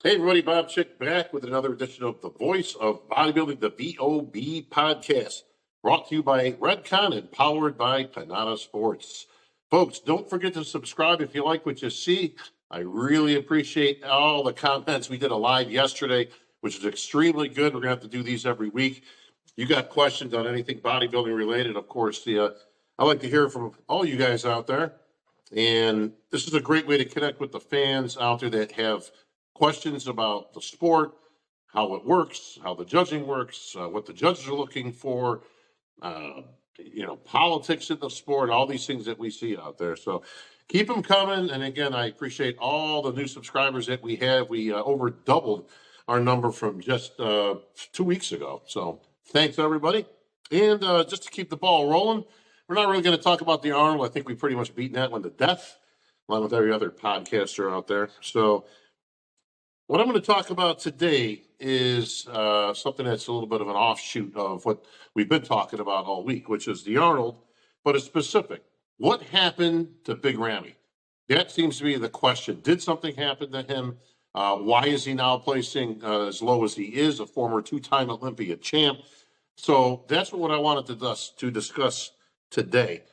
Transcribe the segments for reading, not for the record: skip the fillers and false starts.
Hey everybody, Bob Chick back with another edition of the Voice of Bodybuilding, the VOB podcast, brought to you by Redcon and powered by Panada Sports. Folks, don't forget to subscribe if you like what you see. I really appreciate all the comments. We did a live yesterday, which is extremely good. We're going to have to do these every week. You got questions on anything bodybuilding related, of course, I like to hear from all you guys out there. And this is a great way to connect with the fans out there that have questions about the sport, how it works, how the judging works, what the judges are looking for, politics in the sport, all these things that we see out there. So keep them coming. And again, I appreciate all the new subscribers that we have. We over doubled our number from just 2 weeks ago. So thanks, everybody. And just to keep the ball rolling, we're not really going to talk about the Arnold. I think we pretty much beaten that one to death, along with every other podcaster out there. So what I'm going to talk about today is something that's a little bit of an offshoot of what we've been talking about all week, which is the Arnold, but it's specific. What happened to Big Ramy? That seems to be the question. Did something happen to him? Why is he now placing as low as he is, a former two-time Olympia champ? So that's what I wanted to discuss today.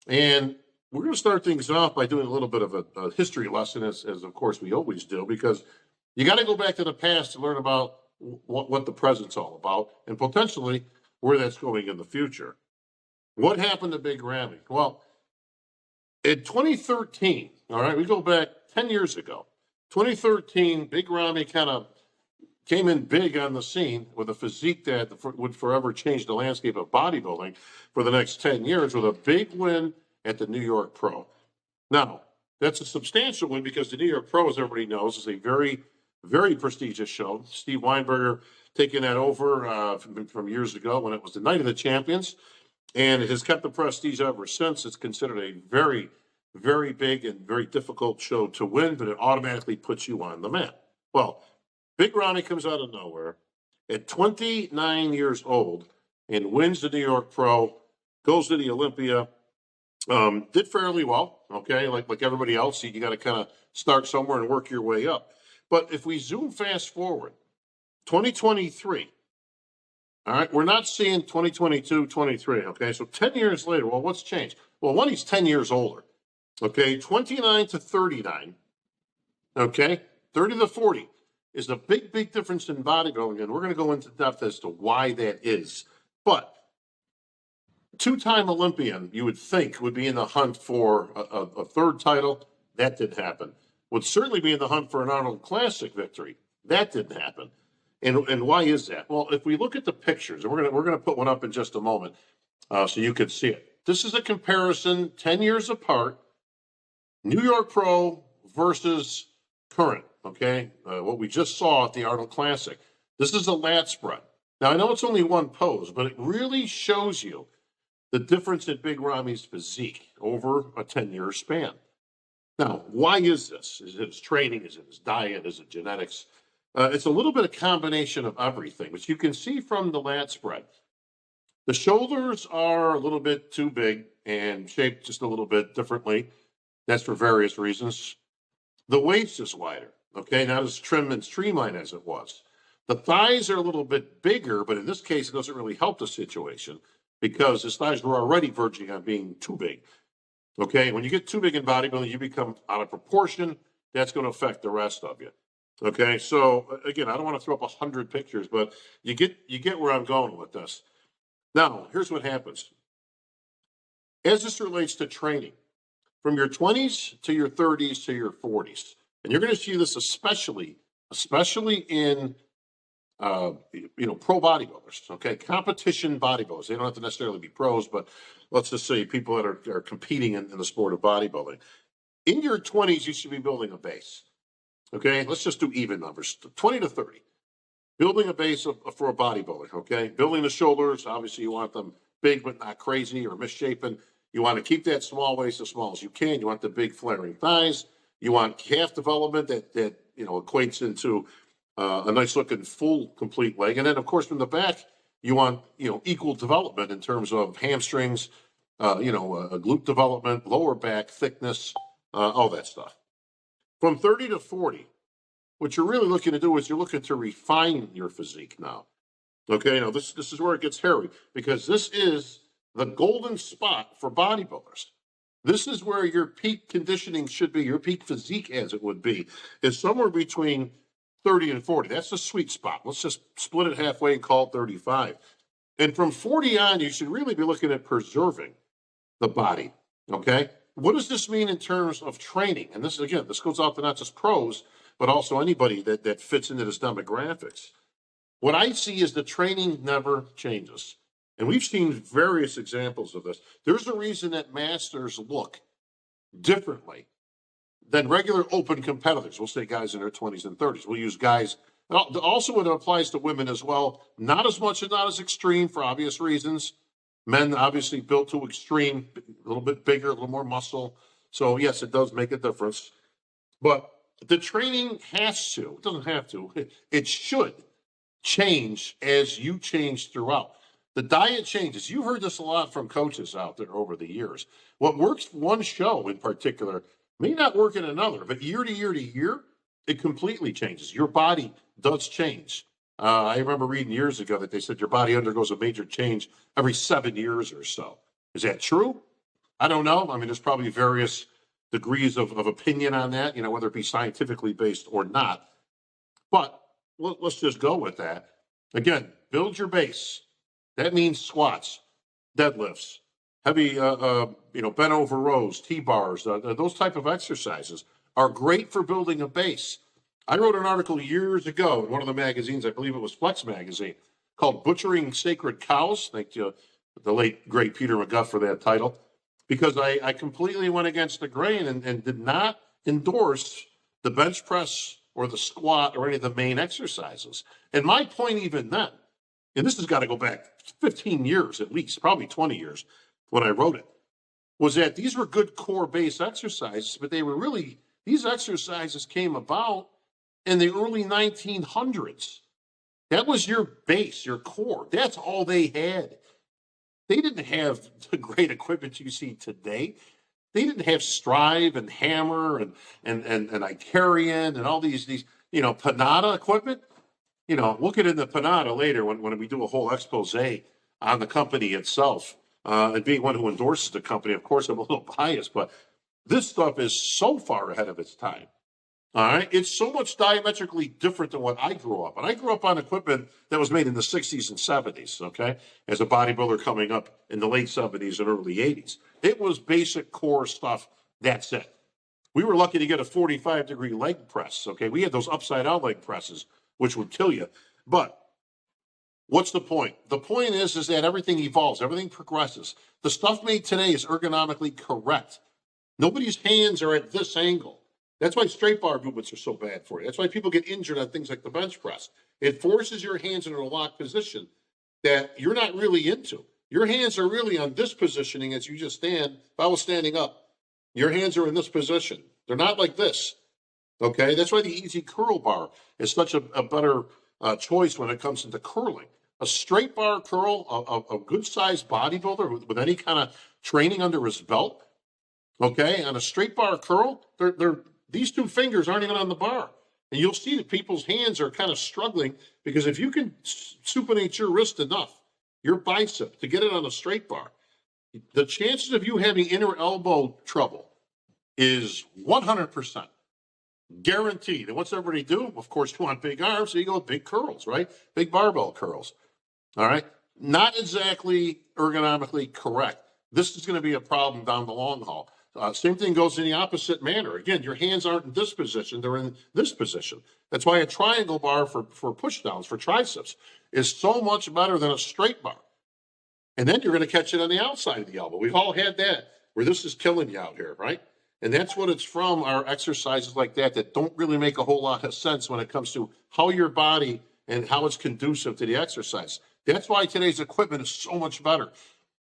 And we're going to start things off by doing a little bit of a history lesson, as of course we always do, because you got to go back to the past to learn about what the present's all about and potentially where that's going in the future. What happened to Big Ramy? Well, in 2013, all right, we go back 10 years ago. 2013, Big Ramy kind of came in big on the scene with a physique that would forever change the landscape of bodybuilding for the next 10 years with a big win at the New York Pro. Now, that's a substantial win because the New York Pro, as everybody knows, is a very, very prestigious show. Steve Weinberger taking that over from years ago when it was the Night of the Champions, and it has kept the prestige ever since. It's considered a very, very big and very difficult show to win, but it automatically puts you on the map. Well, Big Ramy comes out of nowhere at 29 years old and wins the New York Pro, goes to the Olympia, did fairly well, okay? Like everybody else, you got to kind of start somewhere and work your way up. But if we zoom fast forward, 2023, all right, we're not seeing 2022, 23, okay? So 10 years later, well, what's changed? Well, one, he's 10 years older, okay? 29 to 39, okay? 30 to 40 is a big, big difference in bodybuilding, and we're going to go into depth as to why that is. But two-time Olympian, you would think, would be in the hunt for a third title. That didn't happen. Would certainly be in the hunt for an Arnold Classic victory. That didn't happen. And why is that? Well, if we look at the pictures, and we're gonna put one up in just a moment so you can see it. This is a comparison 10 years apart, New York Pro versus current, okay? What we just saw at the Arnold Classic. This is a lat spread. Now, I know it's only one pose, but it really shows you the difference in Big Ramy's physique over a 10-year span. Now, why is this? Is it his training? Is it his diet? Is it genetics? It's a little bit of combination of everything, which you can see from the lat spread. The shoulders are a little bit too big and shaped just a little bit differently. That's for various reasons. The waist is wider, okay, not as trim and streamlined as it was. The thighs are a little bit bigger, but in this case, it doesn't really help the situation because his thighs were already verging on being too big. Okay, when you get too big in bodybuilding, you become out of proportion. That's going to affect the rest of you. Okay, so again, I don't want to throw up 100 pictures, but you get where I'm going with this. Now, here's what happens. As this relates to training, from your 20s to your 30s to your 40s, and you're going to see this especially in pro bodybuilders, okay, competition bodybuilders. They don't have to necessarily be pros, but let's just say people that are competing in the sport of bodybuilding. In your 20s, you should be building a base, okay? Let's just do even numbers, 20 to 30. Building a base for a bodybuilder, okay? Building the shoulders, obviously you want them big but not crazy or misshapen. You want to keep that small waist as small as you can. You want the big flaring thighs. You want calf development that equates into a nice looking full complete leg. And then of course from the back, you want equal development in terms of hamstrings, a glute development, lower back thickness, all that stuff. From 30 to 40, what you're really looking to do is you're looking to refine your physique now. Okay, now this is where it gets hairy, because this is the golden spot for bodybuilders. This is where your peak conditioning should be, your peak physique, as it would be, is somewhere between 30 and 40. That's the sweet spot. Let's just split it halfway and call it 35. And from 40 on, you should really be looking at preserving the body. Okay, what does this mean in terms of training? And this, again, this goes out to not just pros, but also anybody that fits into this demographics. What I see is the training never changes. And we've seen various examples of this. There's a reason that masters look differently than regular open competitors. We'll say guys in their 20s and 30s. We'll use guys. Also, it applies to women as well. Not as much and not as extreme for obvious reasons. Men obviously built to extreme, a little bit bigger, a little more muscle. So yes, it does make a difference. But the training has to, it doesn't have to, it should change as you change throughout. The diet changes. You've heard this a lot from coaches out there over the years. What works one show in particular may not work in another, but year to year to year, it completely changes. Your body does change. I remember reading years ago that they said your body undergoes a major change every 7 years or so. Is that true? I don't know. I mean, there's probably various degrees of opinion on that, you know, whether it be scientifically based or not. But let's just go with that. Again, build your base. That means squats, deadlifts, heavy, bent over rows, T-bars, those type of exercises are great for building a base. I wrote an article years ago in one of the magazines, I believe it was Flex magazine, called Butchering Sacred Cows. Thank you, the late, great Peter McGuff, for that title, because I completely went against the grain and did not endorse the bench press or the squat or any of the main exercises. And my point even then, and this has got to go back 15 years at least, probably 20 years when I wrote it, was that these were good core base exercises, but they were really, these exercises came about in the early 1900s. That was your base, your core. That's all they had. They didn't have the great equipment you see today. They didn't have Strive and Hammer and Icarian and all these Panada equipment. You know, we'll get into Panada later when we do a whole expose on the company itself. And being one who endorses the company, of course, I'm a little biased, but this stuff is so far ahead of its time. All right. It's so much diametrically different than what I grew up. And I grew up on equipment that was made in the 60s and 70s, okay, as a bodybuilder coming up in the late 70s and early 80s. It was basic core stuff. That's it. We were lucky to get a 45-degree leg press, okay? We had those upside-down leg presses, which would kill you. But what's the point? The point is that everything evolves. Everything progresses. The stuff made today is ergonomically correct. Nobody's hands are at this angle. That's why straight bar movements are so bad for you. That's why people get injured on things like the bench press. It forces your hands into a locked position that you're not really into. Your hands are really on this positioning as you just stand. If I was standing up, your hands are in this position. They're not like this, okay? That's why the easy curl bar is such a better choice when it comes into curling. A straight bar curl, a good-sized bodybuilder with any kind of training under his belt, okay, on a straight bar curl, these two fingers aren't even on the bar. And you'll see that people's hands are kind of struggling because if you can supinate your wrist enough, your bicep, to get it on a straight bar, the chances of you having inner elbow trouble is 100%. Guaranteed. And what's everybody do? Of course, you want big arms, so you go with big curls, right? Big barbell curls. All right? Not exactly ergonomically correct. This is going to be a problem down the long haul. Same thing goes in the opposite manner. Again, your hands aren't in this position, they're in this position. That's why a triangle bar for push downs, for triceps, is so much better than a straight bar. And then you're going to catch it on the outside of the elbow. We've all had that, where this is killing you out here, right? And that's what it's from, are exercises like that don't really make a whole lot of sense when it comes to how your body and how it's conducive to the exercise. That's why today's equipment is so much better,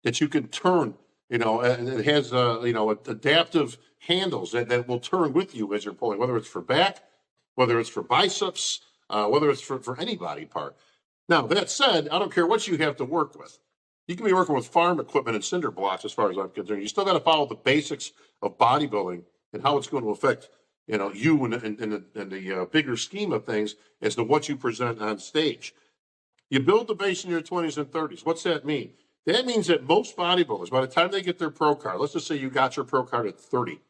that you can turn. And it has, adaptive handles that will turn with you as you're pulling, whether it's for back, whether it's for biceps, whether it's for any body part. Now, that said, I don't care what you have to work with. You can be working with farm equipment and cinder blocks as far as I'm concerned. You still got to follow the basics of bodybuilding and how it's going to affect you in the bigger scheme of things as to what you present on stage. You build the base in your 20s and 30s. What's that mean? That means that most bodybuilders, by the time they get their pro card, let's just say you got your pro card at 30,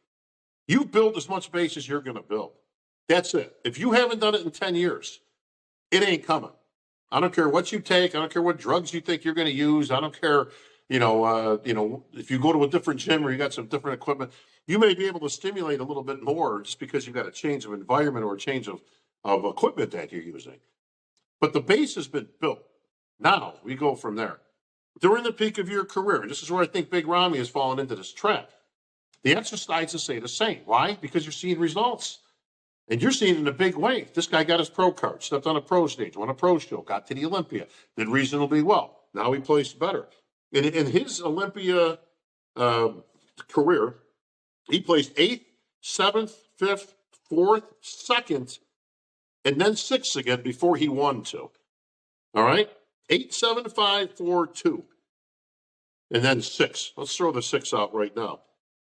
you build as much base as you're going to build. That's it. If you haven't done it in 10 years, it ain't coming. I don't care what you take. I don't care what drugs you think you're going to use. I don't care, if you go to a different gym or you got some different equipment, you may be able to stimulate a little bit more just because you've got a change of environment or a change of equipment that you're using. But the base has been built. Now we go from there. During the peak of your career, and this is where I think Big Ramy has fallen into this trap, the exercises say the same. Why? Because you're seeing results. And you're seeing it in a big way. This guy got his pro card, stepped on a pro stage, won a pro show, got to the Olympia, did reasonably well. Now he placed better. In his Olympia career, he placed 8th, 7th, 5th, 4th, 2nd, and then 6th again before he won 2. All right? 8, 7, 5, 4, 2. And then 6. Let's throw the 6 out right now.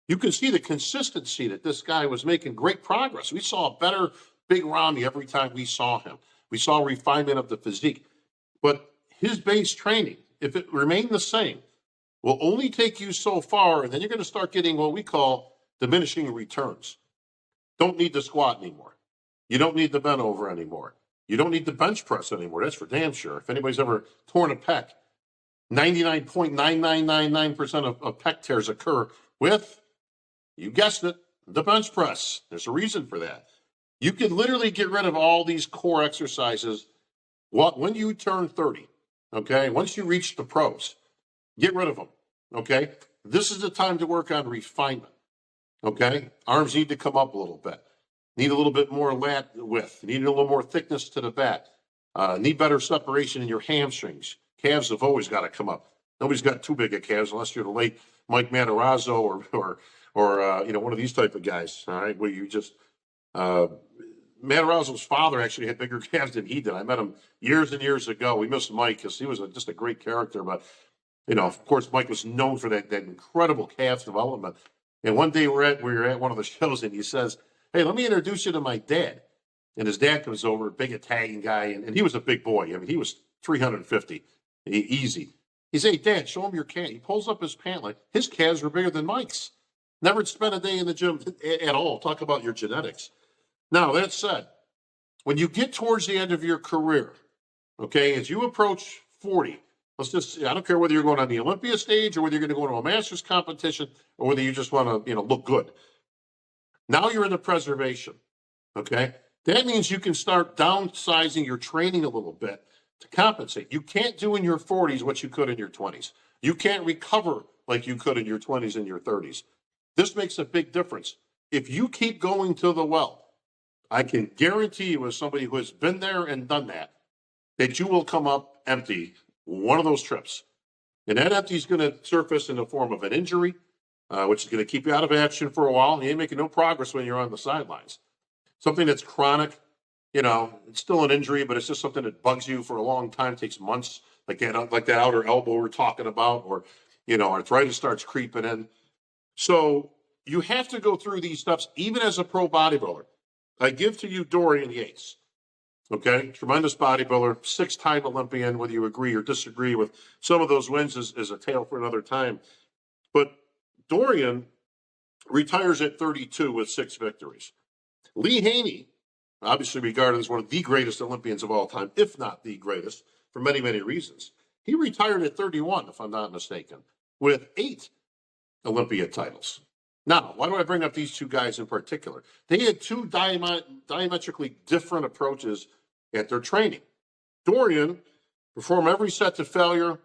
You can see the consistency that this guy was making great progress. We saw a better Big Ramy every time we saw him. We saw refinement of the physique. But his base training, if it remained the same, will only take you so far, and then you're going to start getting what we call diminishing returns. Don't need the squat anymore. You don't need the bent over anymore. You don't need the bench press anymore. That's for damn sure. If anybody's ever torn a pec, 99.9999% of pec tears occur with, you guessed it, the bench press. There's a reason for that. You can literally get rid of all these core exercises when you turn 30, okay? Once you reach the pros, get rid of them, okay? This is the time to work on refinement, okay? Arms need to come up a little bit. Need a little bit more lat width. Need a little more thickness to the back. Need better separation in your hamstrings. Calves have always got to come up. Nobody's got too big of calves unless you're the late Mike Matarazzo or one of these type of guys, all right, where you just, Matarazzo's father actually had bigger calves than he did. I met him years and years ago. We missed Mike because he was just a great character. But, of course, Mike was known for that incredible calf development. And one day we were at one of the shows, and he says, "Hey, let me introduce you to my dad." And his dad comes over, big Italian guy, and he was a big boy. I mean, he was 350, easy. He said, "Hey, Dad, show him your calf." He pulls up his pant leg. His calves were bigger than Mike's. Never spent a day in the gym at all. Talk about your genetics. Now, that said, when you get towards the end of your career, okay, as you approach 40, I don't care whether you're going on the Olympia stage or whether you're going to go to a master's competition or whether you just want to, look good. Now you're in the preservation, okay? That means you can start downsizing your training a little bit to compensate. You can't do in your 40s what you could in your 20s. You can't recover like you could in your 20s and your 30s. This makes a big difference. If you keep going to the well, I can guarantee you, as somebody who has been there and done that you will come up empty one of those trips. And that empty is going to surface in the form of an injury, which is going to keep you out of action for a while. And you ain't making no progress when you're on the sidelines. Something that's chronic, it's still an injury, but it's just something that bugs you for a long time, takes months, like that outer elbow we're talking about, or, arthritis starts creeping in. So you have to go through these steps, even as a pro bodybuilder. I give to you Dorian Yates, okay? Tremendous bodybuilder, 6-time Olympian, whether you agree or disagree with some of those wins is a tale for another time. But Dorian retires at 32 with 6 victories. Lee Haney, obviously regarded as one of the greatest Olympians of all time, if not the greatest, for many, many reasons. He retired at 31, if I'm not mistaken, with 8 Olympia titles. Now, why do I bring up these two guys in particular? They had 2 diametrically different approaches at their training. Dorian performed every set to failure,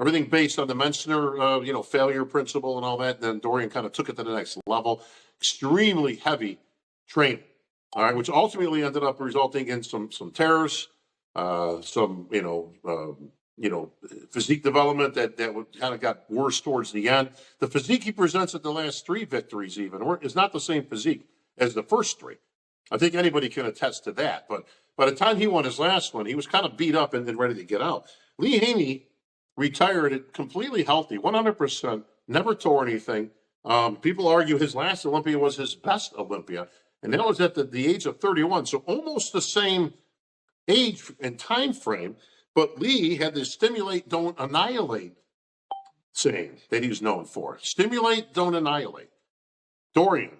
everything based on the Metzner, failure principle and all that. And then Dorian kind of took it to the next level. Extremely heavy training, all right, which ultimately ended up resulting in some tears, physique development that kind of got worse towards the end. The physique he presents at the last 3 victories even is not the same physique as the first 3. I think anybody can attest to that. But by the time he won his last one, he was kind of beat up and ready to get out. Lee Haney retired completely healthy, 100%, never tore anything. People argue his last Olympia was his best Olympia. And that was at the age of 31. So almost the same age and time frame. But Lee had this stimulate, don't annihilate saying that he was known for. Stimulate, don't annihilate. Dorian,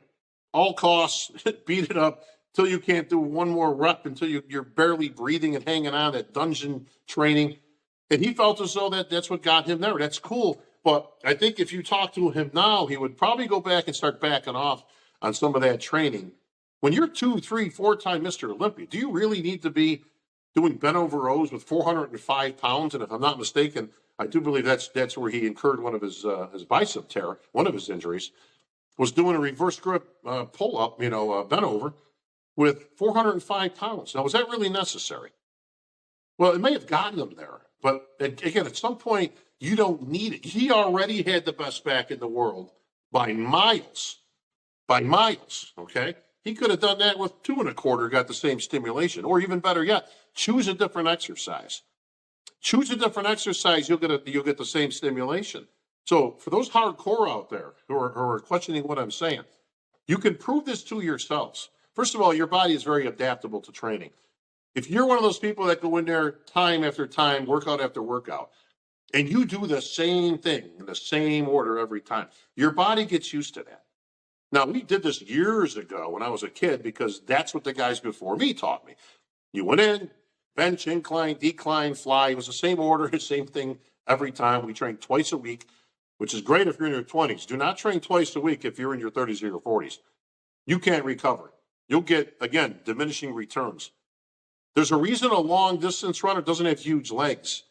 all costs, beat it up till you can't do one more rep, until you're barely breathing and hanging on at dungeon training. And he felt as though that's what got him there. That's cool. But I think if you talk to him now, he would probably go back and start backing off on some of that training. When you're 2, 3, 4-time Mr. Olympia, do you really need to be doing bent over rows with 405 pounds? And if I'm not mistaken, I do believe that's where he incurred one of his bicep tear, one of his injuries, was doing a reverse grip pull-up, bent over with 405 pounds. Now, was that really necessary? Well, it may have gotten him there, but again, at some point, you don't need it. He already had the best back in the world by miles, okay? He could have done that with 2 1/4, got the same stimulation, or even better yet, choose a different exercise. Choose a different exercise, you'll get the same stimulation. So for those hardcore out there who are questioning what I'm saying, you can prove this to yourselves. First of all, your body is very adaptable to training. If you're one of those people that go in there time after time, workout after workout, and you do the same thing in the same order every time, your body gets used to that. Now, we did this years ago when I was a kid because that's what the guys before me taught me. You went in, bench, incline, decline, fly. It was the same order, the same thing every time. We trained twice a week, which is great if you're in your 20s. Do not train twice a week if you're in your 30s or your 40s. You can't recover. You'll get, again, diminishing returns. There's a reason a long-distance runner doesn't have huge legs,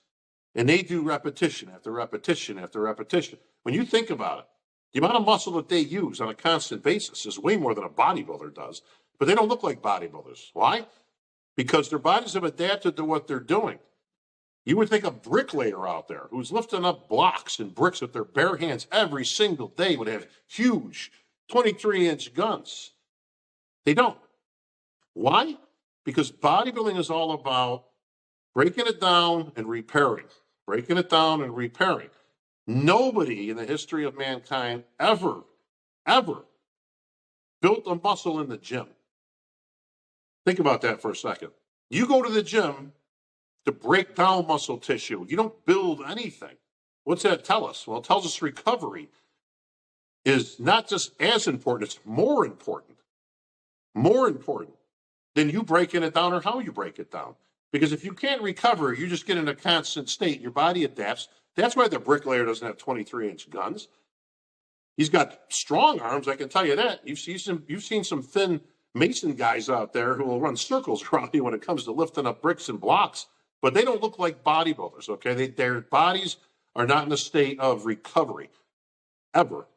and they do repetition after repetition after repetition. When you think about it, the amount of muscle that they use on a constant basis is way more than a bodybuilder does, but they don't look like bodybuilders. Why? Because their bodies have adapted to what they're doing. You would think a bricklayer out there who's lifting up blocks and bricks with their bare hands every single day would have huge 23-inch guns. They don't. Why? Because bodybuilding is all about breaking it down and repairing. Breaking it down and repairing. Nobody in the history of mankind ever built a muscle in the gym. Think about that for a second. You go to the gym to break down muscle tissue. You don't build anything. What's that tell us? Well, it tells us recovery is not just as important, it's more important. More important than you breaking it down or how you break it down. Because if you can't recover, you just get in a constant state. Your body adapts. That's why the bricklayer doesn't have 23-inch guns. He's got strong arms, I can tell you that. You've seen some thin Mason guys out there who will run circles around you when it comes to lifting up bricks and blocks, but they don't look like bodybuilders, okay? Their bodies are not in a state of recovery, ever.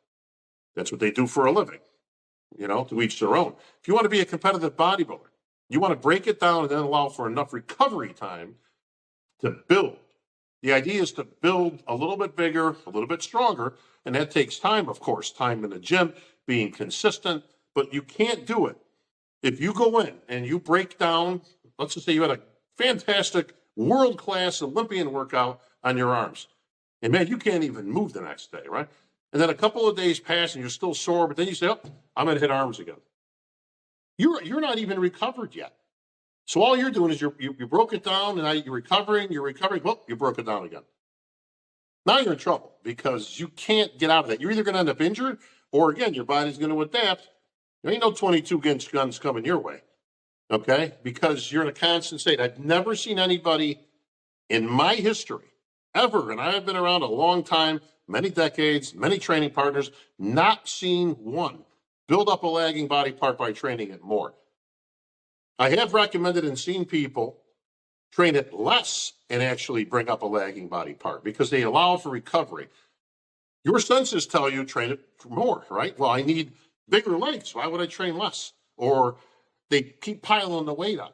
That's what they do for a living, to each their own. If you want to be a competitive bodybuilder, you want to break it down and then allow for enough recovery time to build. The idea is to build a little bit bigger, a little bit stronger, and that takes time, of course, time in the gym, being consistent, but you can't do it. If you go in and you break down, let's just say you had a fantastic world-class Olympian workout on your arms, and man, you can't even move the next day, right? And then a couple of days pass and you're still sore, but then you say, oh, I'm going to hit arms again. You're not even recovered yet. So all you're doing is you broke it down, and now you're recovering, well, you broke it down again. Now you're in trouble because you can't get out of that. You're either going to end up injured, or again, your body's going to adapt. There ain't no 22-inch guns coming your way, okay? Because you're in a constant state. I've never seen anybody in my history, ever, and I've been around a long time, many decades, many training partners, not seen one build up a lagging body part by training it more. I have recommended and seen people train it less and actually bring up a lagging body part because they allow for recovery. Your senses tell you train it more, right? Well, I need bigger legs. Why would I train less? Or they keep piling the weight on.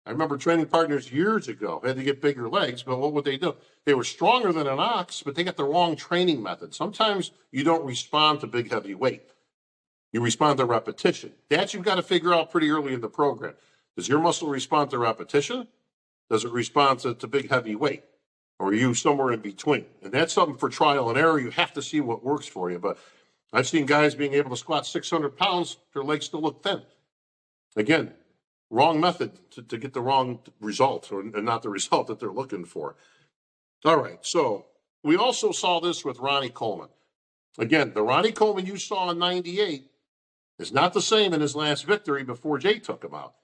I remember training partners years ago had to get bigger legs, but what would they do? They were stronger than an ox, but they got the wrong training method. Sometimes you don't respond to big, heavy weight. You respond to repetition. That you've got to figure out pretty early in the program. Does your muscle respond to repetition? Does it respond to big, heavy weight? Or are you somewhere in between? And that's something for trial and error. You have to see what works for you. But I've seen guys being able to squat 600 pounds, their legs still look thin. Again, wrong method to get the wrong result, or not the result that they're looking for. All right, so we also saw this with Ronnie Coleman. Again, the Ronnie Coleman you saw in 98 is not the same in his last victory before Jay took him out.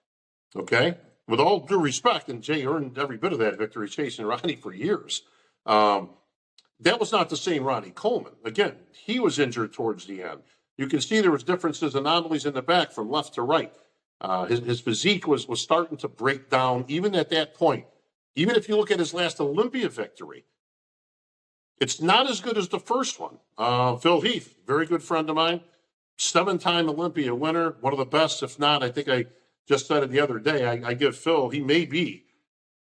Okay? With all due respect, and Jay earned every bit of that victory chasing Ronnie for years. That was not the same Ronnie Coleman. Again, he was injured towards the end. You can see there was differences, anomalies in the back from left to right. His physique was starting to break down even at that point. Even if you look at his last Olympia victory, it's not as good as the first one. Phil Heath, very good friend of mine, 7-time Olympia winner, one of the best, if not, I think I just said it the other day, I give Phil, he may be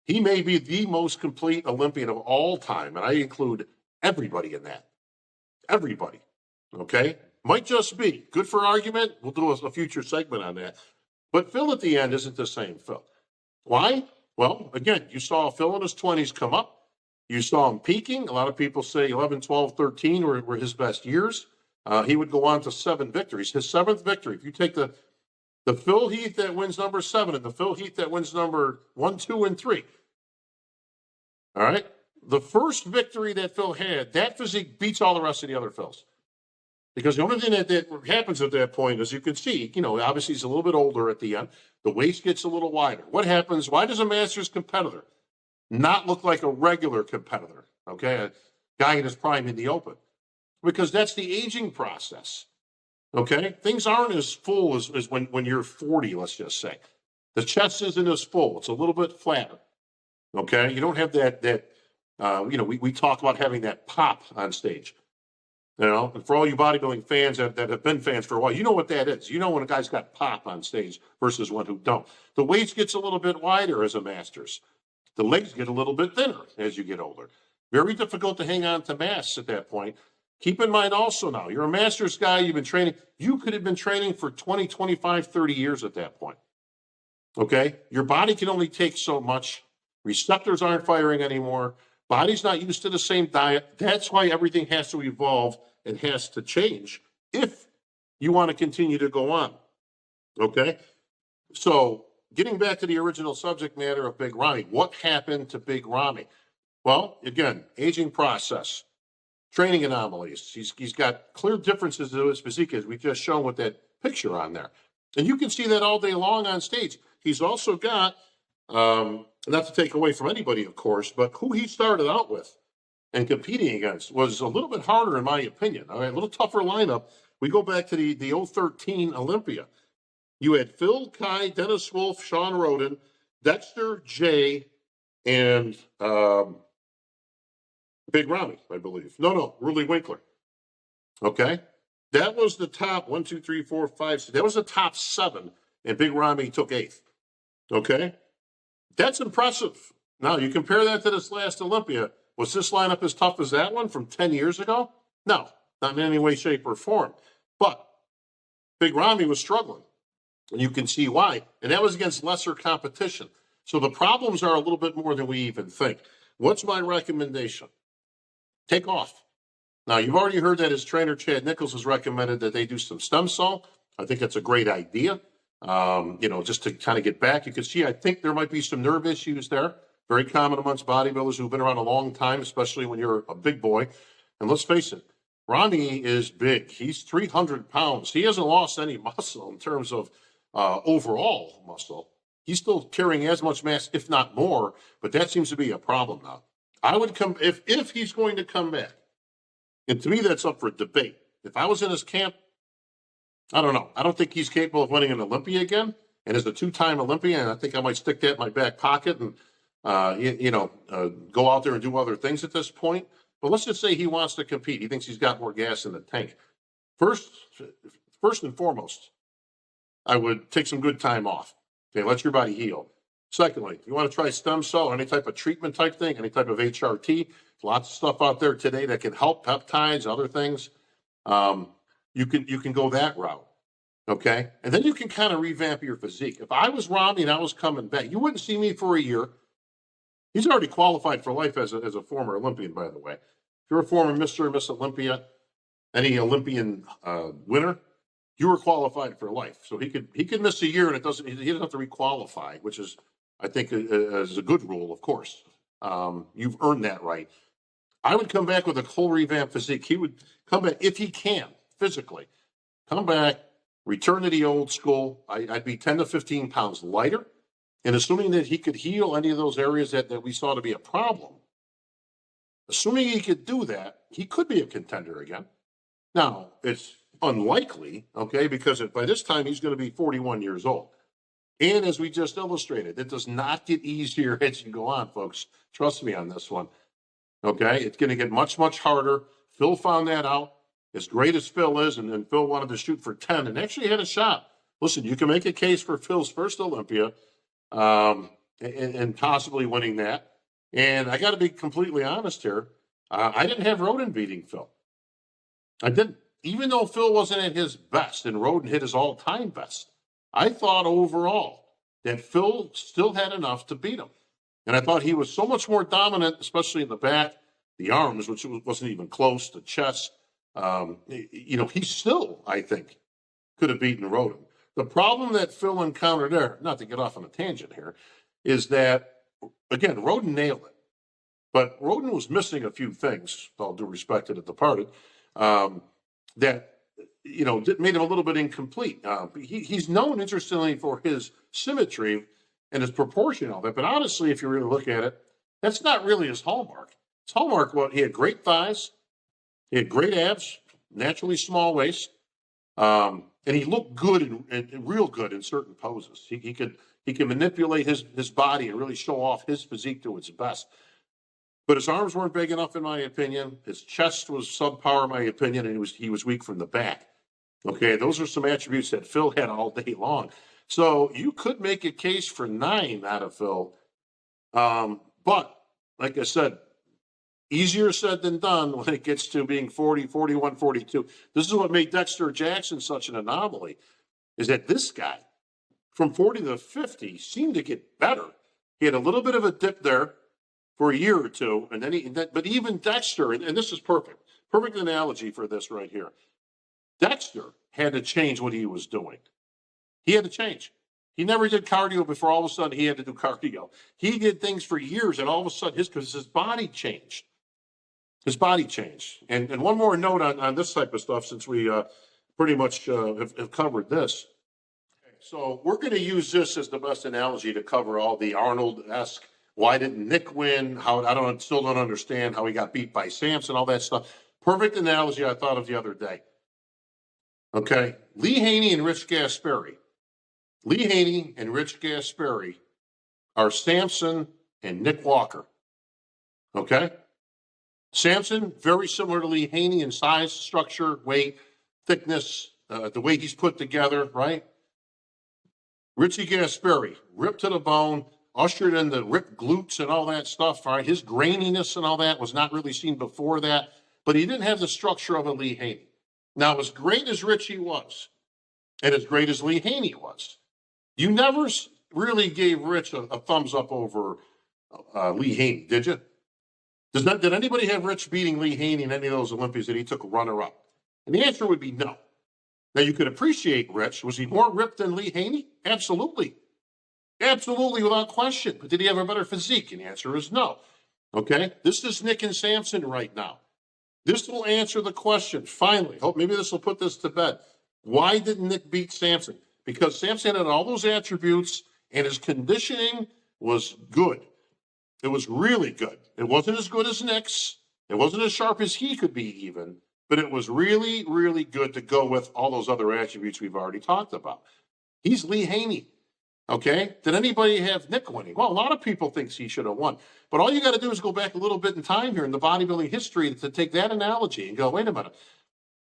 the most complete Olympian of all time, and I include everybody in that. Everybody, okay? Might just be. Good for argument. We'll do a future segment on that. But Phil at the end isn't the same Phil. Why? Well, again, you saw Phil in his 20s come up. You saw him peaking. A lot of people say 11, 12, 13 were his best years. He would go on to 7 victories. His 7th victory, if you take the Phil Heath that wins number 7 and the Phil Heath that wins number 1, 2, and 3. All right? The first victory that Phil had, that physique beats all the rest of the other Phils. Because the only thing that happens at that point, as you can see, obviously he's a little bit older at the end. The waist gets a little wider. What happens? Why does a Masters competitor not look like a regular competitor? Okay? A guy in his prime in the open. Because that's the aging process. Okay? Things aren't as full as when you're 40, let's just say. The chest isn't as full. It's a little bit flatter. Okay? You don't have that we talk about having that pop on stage. And for all you bodybuilding fans that have been fans for a while, you know what that is. You know when a guy's got pop on stage versus one who don't. The waist gets a little bit wider as a Masters. The legs get a little bit thinner as you get older. Very difficult to hang on to mass at that point. Keep in mind also now, you're a Masters guy, you've been training. You could have been training for 20, 25, 30 years at that point. Okay? Your body can only take so much. Receptors aren't firing anymore. Body's not used to the same diet. That's why everything has to evolve and has to change if you want to continue to go on. Okay? So, getting back to the original subject matter of Big Ramy, what happened to Big Ramy? Well, again, aging process, training anomalies. He's got clear differences to his physique, as we just shown with that picture on there. And you can see that all day long on stage. He's also got, not to take away from anybody, of course, but who he started out with and competing against was a little bit harder, in my opinion. All right, a little tougher lineup. We go back to the 013 Olympia. You had Phil, Kai, Dennis Wolf, Sean Roden, Dexter, Jay, and Big Ramy, I believe. No, Rudy Winkler. Okay? That was the top 1, 2, 3, 4, 5, 6. That was the top 7, and Big Ramy took 8th. Okay? That's impressive. Now, you compare that to this last Olympia. Was this lineup as tough as that one from 10 years ago? No, not in any way, shape, or form. But Big Ramy was struggling, and you can see why. And that was against lesser competition. So the problems are a little bit more than we even think. What's my recommendation? Take off. Now, you've already heard that his trainer, Chad Nichols, has recommended that they do some stem cell. I think that's a great idea. Just to kind of get back. You can see, I think there might be some nerve issues there. Very common amongst bodybuilders who've been around a long time, especially when you're a big boy. And let's face it, Ramy is big. He's 300 pounds. He hasn't lost any muscle in terms of overall muscle. He's still carrying as much mass, if not more, but that seems to be a problem now. I would come, if he's going to come back, and to me that's up for debate. If I was in his camp, I don't know. I don't think he's capable of winning an Olympia again. And as a 2-time Olympian, I think I might stick that in my back pocket and, go out there and do other things at this point. But let's just say he wants to compete. He thinks he's got more gas in the tank. First and foremost, I would take some good time off. Okay, let your body heal. Secondly, if you want to try stem cell or any type of treatment type thing, any type of HRT, lots of stuff out there today that can help, peptides, other things. You can go that route, okay? And then you can kind of revamp your physique. If I was Ramy and I was coming back, you wouldn't see me for a year. He's already qualified for life as a former Olympian, by the way. If you're a former Mr. or Miss Olympia, any Olympian winner, you were qualified for life. So he could miss a year and he doesn't have to requalify, which is, I think, is a good rule, of course. You've earned that right. I would come back with a whole revamped physique. He would come back, if he can, physically, come back, return to the old school. I'd be 10 to 15 pounds lighter. And assuming that he could heal any of those areas that we saw to be a problem, assuming he could do that, he could be a contender again. Now, it's unlikely, okay, because by this time he's going to be 41 years old. And as we just illustrated, it does not get easier as you go on, folks. Trust me on this one. Okay, it's going to get much, much harder. Phil found that out. As great as Phil is, and then Phil wanted to shoot for 10 and actually had a shot. Listen, you can make a case for Phil's first Olympia and possibly winning that. And I got to be completely honest here. I didn't have Roden beating Phil. I didn't. Even though Phil wasn't at his best and Roden hit his all-time best, I thought overall that Phil still had enough to beat him. And I thought he was so much more dominant, especially in the back, the arms, which wasn't even close, the chest. He still, I think, could have beaten Roden. The problem that Phil encountered there, not to get off on a tangent here, is that, again, Roden nailed it. But Roden was missing a few things, with all due respect to the departed, that made him a little bit incomplete. He's known, interestingly, for his symmetry and his proportion of it. But honestly, if you really look at it, that's not really his hallmark. His hallmark was he had great thighs, he had great abs, naturally small waist, and he looked good and real good in certain poses. He could manipulate his body and really show off his physique to its best. But his arms weren't big enough, in my opinion. His chest was subpar, in my opinion, and he was weak from the back. Okay, those are some attributes that Phil had all day long. So you could make a case for 9 out of Phil. But, like I said, easier said than done when it gets to being 40, 41, 42. This is what made Dexter Jackson such an anomaly, is that this guy, from 40 to 50, seemed to get better. He had a little bit of a dip there for a year or two, and then but even Dexter, and this is perfect analogy for this right here. Dexter had to change what he was doing. He had to change. He never did cardio before all of a sudden he had to do cardio. He did things for years, and all of a sudden because his body changed. His body changed. And one more note on this type of stuff, since we pretty much have covered this. So we're going to use this as the best analogy to cover all the Arnold-esque. Why didn't Nick win? Still don't understand how he got beat by Sampson, all that stuff. Perfect analogy I thought of the other day. Okay, Lee Haney and Rich Gasperi. Lee Haney and Rich Gasperi are Sampson and Nick Walker. Okay? Sampson, very similar to Lee Haney in size, structure, weight, thickness, the way he's put together, right? Richie Gasperi, ripped to the bone, ushered in the ripped glutes and all that stuff, right? His graininess and all that was not really seen before that, but he didn't have the structure of a Lee Haney. Now, as great as Richie was, and as great as Lee Haney was, you never really gave Rich a thumbs up over Lee Haney, did you? Did anybody have Rich beating Lee Haney in any of those Olympias that he took runner-up? And the answer would be no. Now, you could appreciate Rich. Was he more ripped than Lee Haney? Absolutely. Absolutely, without question. But did he have a better physique? And the answer is no. Okay? This is Nick and Sampson right now. This will answer the question, finally. Hope maybe this will put this to bed. Why didn't Nick beat Sampson? Because Sampson had all those attributes, and his conditioning was good. It was really good. It wasn't as good as Nick's. It wasn't as sharp as he could be even. But it was really, really good to go with all those other attributes we've already talked about. He's Lee Haney. Okay? Did anybody have Nick winning? Well, a lot of people think he should have won. But all you got to do is go back a little bit in time here in the bodybuilding history to take that analogy and go, wait a minute,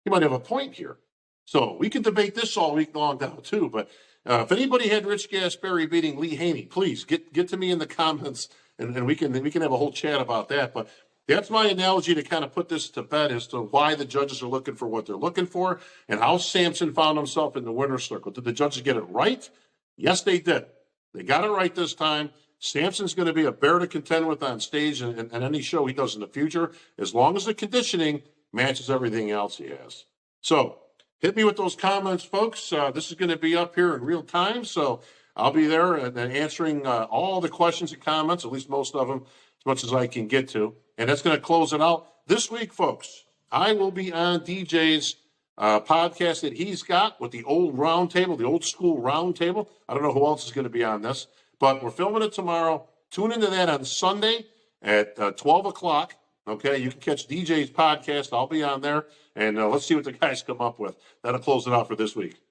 you might have a point here. So we can debate this all week long now too. But if anybody had Rich Gasperi beating Lee Haney, please get to me in the comments and we can have a whole chat about that. But that's my analogy to kind of put this to bed as to why the judges are looking for what they're looking for and how Sampson found himself in the winner's circle. Did the judges get it right? Yes, they did. They got it right this time. Sampson's going to be a bear to contend with on stage and any show he does in the future, as long as the conditioning matches everything else he has. So hit me with those comments, folks. This is going to be up here in real time, so I'll be there and answering all the questions and comments, at least most of them, as much as I can get to. And that's going to close it out this week, folks. I will be on DJ's podcast that he's got with the old round table, the old school round table. I don't know who else is going to be on this, but we're filming it tomorrow. Tune into that on Sunday at 12 o'clock. Okay, you can catch DJ's podcast. I'll be on there, and let's see what the guys come up with. That'll close it out for this week.